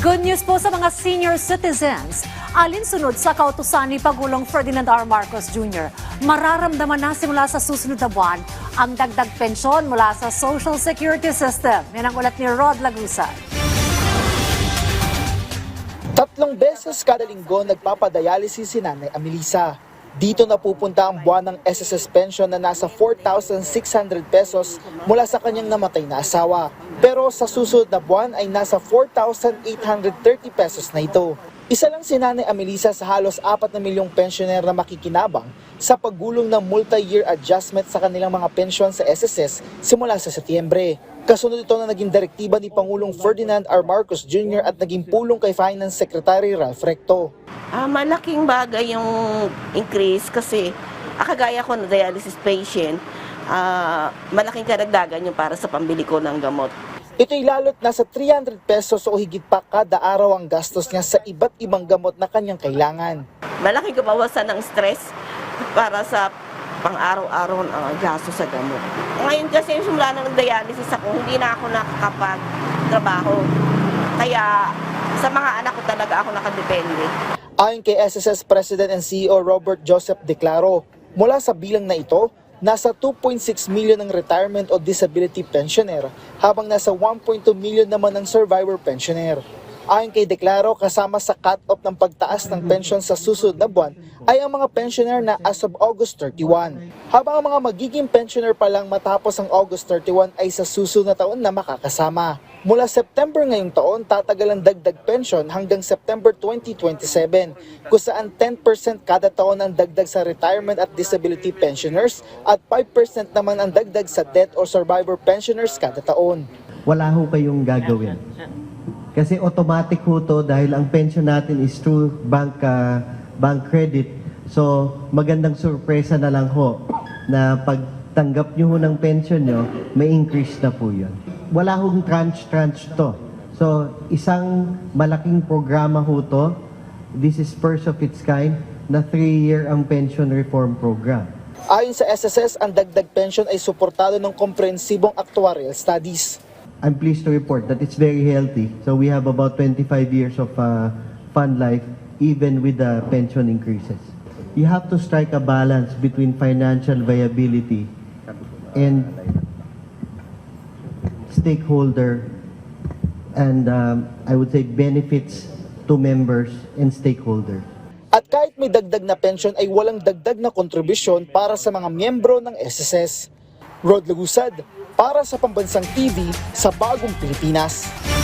Good news po sa mga senior citizens. Alinsunod sa kautusan ni Pangulong Ferdinand R. Marcos Jr., mararamdaman na simula sa susunod na buwan ang dagdag pensyon mula sa Social Security System. Yan ang ulat ni Rod Lagusa. 3 beses kada linggo nagpapadialysis si Nanay Amelisa. Dito napupunta ang buwan ng SSS pension na nasa 4,600 pesos mula sa kanyang namatay na asawa. Pero sa susunod na buwan ay nasa 4,830 pesos na ito. Isa lang si Nanay Amelisa sa halos 4 na milyong pensioner na makikinabang sa paggulong ng multi-year adjustment sa kanilang mga pensyon sa SSS simula sa Setyembre. Kasunod ito na naging direktiba ni Pangulong Ferdinand R. Marcos Jr. at naging pulong kay Finance Secretary Ralph Recto. Malaking bagay yung increase kasi kagaya ko na dialysis patient, malaking karagdagan yung para sa pambili ko ng gamot. Ito'y lalo't nasa 300 pesos o higit pa kada araw ang gastos niya sa iba't ibang gamot na kanyang kailangan. Malaking kabawasan ng stress para sa pang-araw-araw ang gasto sa gamot. Ngayon kasi simula na nag-dialysis ako, hindi na ako nakakapag-trabaho. Kaya sa mga anak ko talaga ako nakadepende. Ayon kay SSS President and CEO Robert Joseph Declaro, mula sa bilang na ito, nasa 2.6 million ang retirement o disability pensioner, habang nasa 1.2 million naman ang survivor pensioner. Ayon kay Declaro, kasama sa cut-off ng pagtaas ng pensyon sa susunod na buwan ay ang mga pensioner na as of August 31. Habang ang mga magiging pensioner pa lang matapos ang August 31 ay sa susunod na taon na makakasama. Mula September ngayong taon, tatagal ang dagdag pension hanggang September 2027, kung saan 10% kada taon ang dagdag sa retirement at disability pensioners at 5% naman ang dagdag sa death or survivor pensioners kada taon. Wala ho kayong gagawin. Kasi automatic ho to dahil ang pension natin is through bank credit. So magandang sorpresa na lang ho na pagtanggap nyo ho ng pension nyo, may increase na po yun. Wala hong tranche to. So isang malaking programa ho to. This is first of its kind na 3-year ang pension reform program. Ayon sa SSS, ang dagdag pension ay suportado ng komprehensibong actuarial studies. I'm pleased to report that it's very healthy. So we have about 25 years of fund life even with the pension increases. You have to strike a balance between financial viability and stakeholder and I would say benefits to members and stakeholders. At kahit may dagdag na pension ay walang dagdag na kontribusyon para sa mga miyembro ng SSS. Rod Lagusad, para sa Pambansang TV sa Bagong Pilipinas.